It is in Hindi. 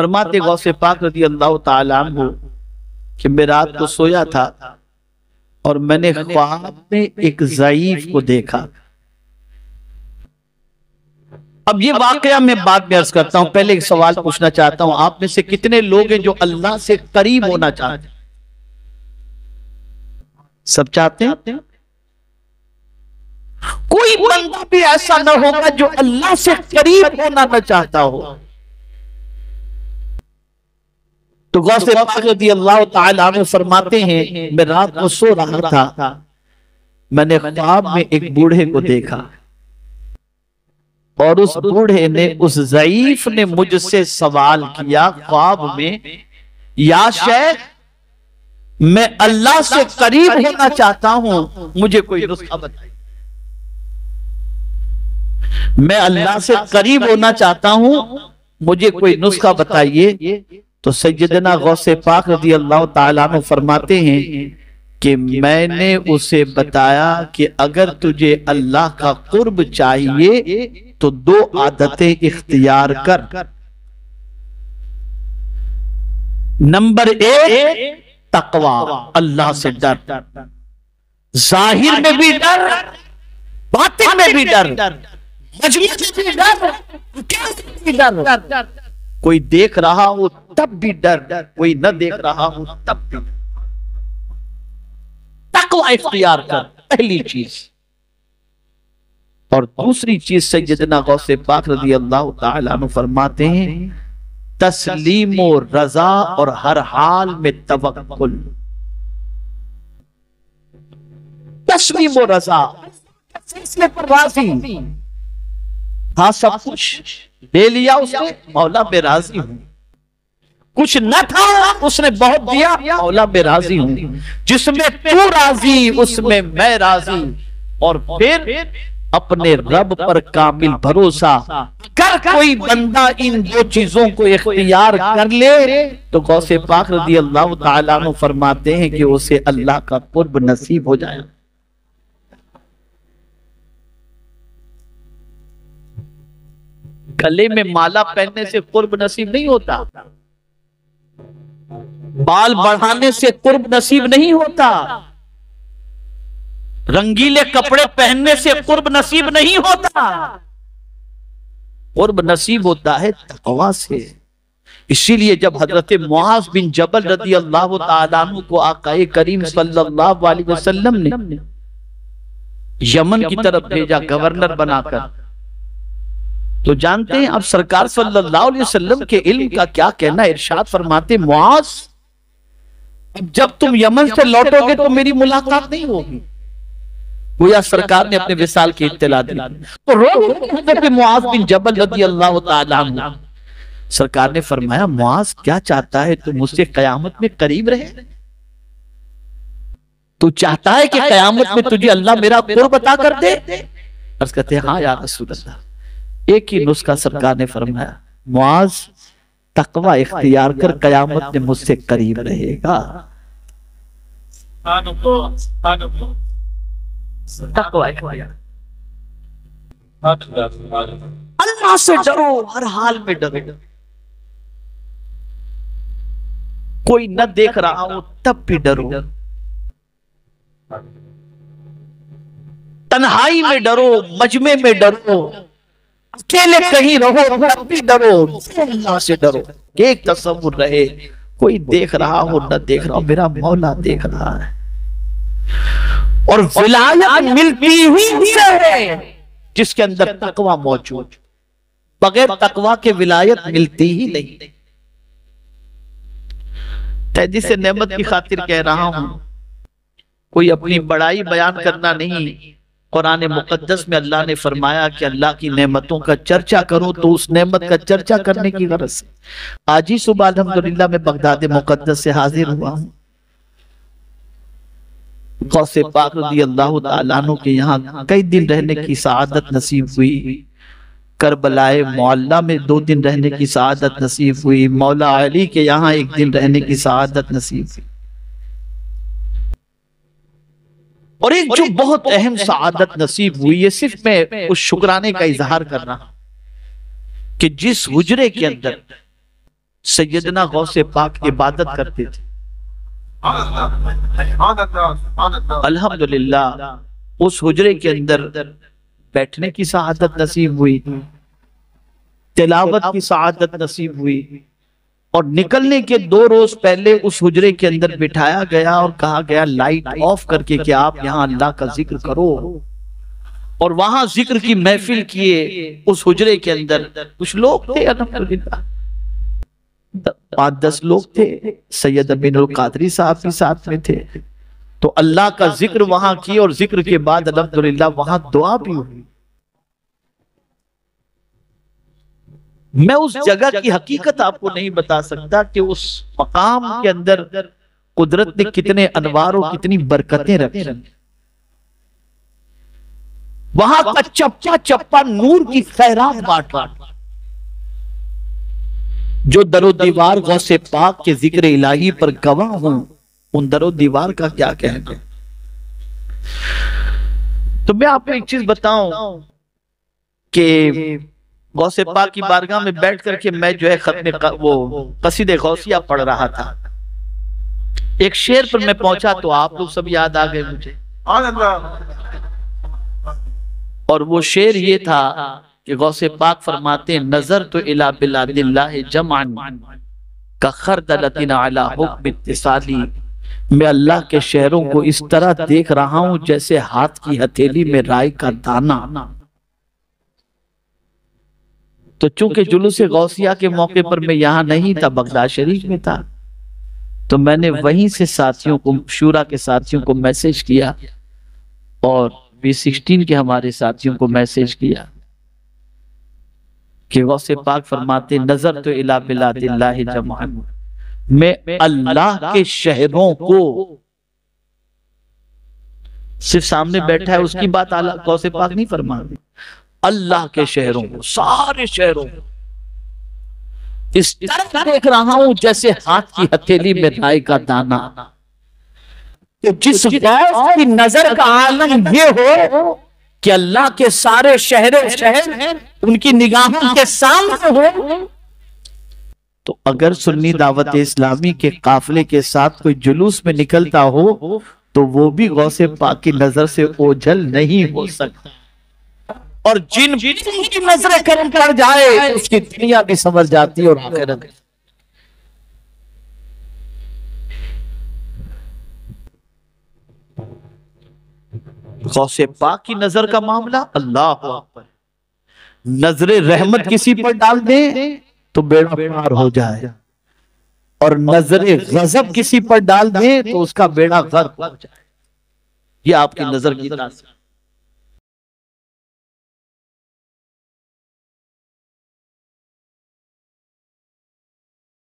फरमाते गौसे पाक रज़ी अल्लाह ताला अन्हु कि मैं रात को सोया था और मैंने ख्वाब में एक ज़ईफ को देखा। अब ये वाकया मैं बाद में अर्ज करता हूं, पहले एक सवाल पूछना चाहता हूं, आप में से कितने लोग हैं जो अल्लाह से करीब होना चाहते हैं? सब चाहते हैं? कोई बंदा भी ऐसा ना होगा जो अल्लाह से करीब होना न चाहता हो। तो गौसे पाक रज़ियल्लाहु ताला अन्हु फरमाते हैं, मैं रात को सो रहा था, मैंने ख्वाब में एक बूढ़े को देखा और उस बूढ़े ने, उस ज़ईफ ने मुझसे सवाल किया ख्वाब में, या शेख मैं अल्लाह से करीब होना चाहता हूं, मुझे कोई नुस्खा बताइए। मैं अल्लाह से करीब होना चाहता हूं, मुझे कोई नुस्खा बताइए। तो सैयदना गौसे पाक रज़ियल्लाहु ताला अन्हु फरमाते हैं कि मैंने उसे बताया कि अगर तुझे अल्लाह का कुर्ब चाहिए तो दो आदतें इख्तियार कर। नंबर एक, तकवा, अल्लाह से डर, जाहिर में भी डर, बातिन में भी डर, मजलिस में भी डर, भी डर। कोई देख रहा हो तब भी डर, कोई न देख रहा हो तब भी। तकवा इख्तियार कर, पहली चीज। और दूसरी चीज सैयदना गौसे पाक रज़ियल्लाहु ताला अन्हु फरमाते हैं, तस्लीम और रजा और हर हाल में तवक्कुल। तस्लीम और रजा, फैसले पर राजी। हाँ, सब कुछ ले लिया उसने, मौला मैं राजी हूं। कुछ न था, उसने बहुत दिया, मौला मैं राजी हूं। जिसमें तू राजी उसमें मैं राजी। और फिर अपने रब पर कामिल भरोसा कर कोई बंदा इन दो चीजों को इख्तियार कर ले तो गौसे पाक रज़ियल्लाहु ताला अन्हु फरमाते हैं कि उसे अल्लाह का कुर्ब नसीब हो जाए। गले में माला पहनने से कुर्ब नसीब नहीं होता, बाल बढ़ाने से कुर्ब नसीब नहीं होता, रंगीले कपड़े पहनने से कुर्ब नसीब नहीं होता। कुर्ब नसीब होता है तकवा से। इसीलिए जब हजरत मुआज बिन जबल रज़ियल्लाहु ताला अन्हु को आकाए करीम सल्लल्लाहु अलैहि वसल्लम ने यमन की तरफ भेजा गवर्नर बनाकर, तो जानते हैं अब सरकार सल्लल्लाहु अलैहि वसल्लम के इल्म का क्या कहना। इरशाद फरमाते, मुआज अब जब तुम यमन से लौटोगे तो मेरी मुलाकात नहीं होगी। गोया सरकार ने अपने विसाल की इत्तला दी। तो हज़रत मुआज बिन जबल रज़ियल्लाहु ताला अन्हु, सरकार ने फरमाया, मुआज क्या चाहता है, तू मुझसे कयामत में करीब रहे? तू चाहता है कि कयामत में तुझे अल्लाह मेरा कुर्ब अता कर दे? अर्ज़ कहते हैं, हाँ या रसूल अल्लाह। एक ही नुस्खा सरकार ने फरमाया, मुआज तकवा इख्तियार कर, कयामत में मुझसे करीब रहेगा। तकवा इख्तियार, अल्लाह से डरो, हर हाल में डरो। कोई न देख रहा हो तब भी डरो, तन्हाई में डरो, मजमे में डरो, अकेले कहीं रहो तब भी डरो, अल्लाह से डरो। एक तसव्वुर रहे, कोई देख रहा हो न देख रहा हो, मेरा मौला देख रहा है। और विलायत मिलती हुई है जिसके अंदर तकवा मौजूद, बगैर तकवा के विलायत मिलती ही नहीं। तेजी से नेमत की खातिर कह रहा हूं, कोई अपनी बड़ाई बयान करना नहीं। कुरान मुकद्दस में अल्लाह ने फरमाया कि अल्लाह की नेमतों का चर्चा करो, तो उस नेमत का चर्चा करने की गरज से आज ही सुबह अल्हम्दुलिल्लाह में बगदाद मुकद्दस से हाजिर हुआ हूं। गौसे पाक रज़ियल्लाहु ताला अन्हु के यहाँ कई दिन रहने की सआदत नसीब हुई। करबलाए मौला में 2 दिन रहने की सआदत नसीब हुई। मौला अली के यहाँ 1 दिन रहने की सआदत नसीब हुई। और एक जो बहुत अहम सआदत नसीब हुई है, सिर्फ मैं उस शुक्राने का इजहार कर रहा हूं कि जिस हुजरे के अंदर सैयदना गौसे पाक इबादत करते थे। अल्हम्दुलिल्लाह उस हुजरे के अंदर बैठने की सआदत नसीब हुई, तिलावत की सआदत नसीब हुई, और निकलने के 2 रोज पहले उस हुजरे के अंदर बिठाया गया और कहा गया लाइट ऑफ करके कि आप यहाँ अल्लाह का जिक्र करो। और वहां जिक्र की महफिल किए उस हुजरे के अंदर। कुछ लोग थे अल्हम्दुलिल्लाह 5-10 लोग थे, सैयद अमीनुल कादरी साहब भी साथ में थे। तो अल्लाह का जिक्र वहां की और जिक्र के बाद अल्हम्दुलिल्लाह वहां दुआ भी हुई। मैं उस जगह की हकीकत आपको नहीं बता सकता कि उस मकाम के अंदर कुदरत ने कितने अनवार और कितनी बरकतें रखी। वहां का चप्पा चप्पा नूर की खैरात बांट रहा। जो दरो दीवार गौसे पाक के जिक्र इलाही पर गवाह हूं, उन दरो दीवार का क्या कहना। तो मैं आपको एक चीज बताऊं कि गौसे पाक की बारगाह में बैठ करके मैं जो है खत्म वो कसीदे गौसिया पढ़ रहा था। एक शेर पर मैं पहुंचा तो आप लोग सब याद आ गए मुझे। और वो शेर ये था कि गौसे पाक फरमाते नजर तो इला बिलादिल्लाह जमान का खरदलतिन अला हुक्म इत्तिसाली। मैं अल्लाह के शहरों को इस तरह देख रहा हूं जैसे हाथ की हथेली में राई का दाना। तो चूंकि जुलूस-ए गौसिया के मौके पर मैं यहां नहीं था, बगदाद शरीफ में था, तो मैंने वहीं से साथियों को, शूरा के साथियों को मैसेज किया और V16 के हमारे साथियों को मैसेज किया कि गौसे पाक फरमाते नजर तो इला बिलादिल्लाह जमान। मैं अल्लाह के शहरों को, सिर्फ सामने बैठा है उसकी बात गौसे पाक नहीं फरमाते, अल्लाह के शहरों को, सारे शहरों को इस तरह देख रहा हूं जैसे हाथ की हथेली में राई का दाना। तो जिस गौस की नजर का आलम ये हो कि अल्लाह के सारे शहर उनकी निगाहों के सामने हो, तो अगर सुन्नी दावत इस्लामी के काफिले के साथ कोई जुलूस में निकलता हो तो वो भी गौसे पाक की नजर से ओझल नहीं हो सकता। और जिन की नजर करम कर जाए उसकी दुनिया भी समझ जाती और आखिरत। गौसे पाक की नजर का मामला, अल्लाह अकबर, नजरे रहमत किसी पर डाल दे तो बेड़ा पार हो जाए, और नजरे गजब किसी पर डाल दे तो उसका बेड़ा गर्क हो जाए। ये आपकी नजर की तासीर।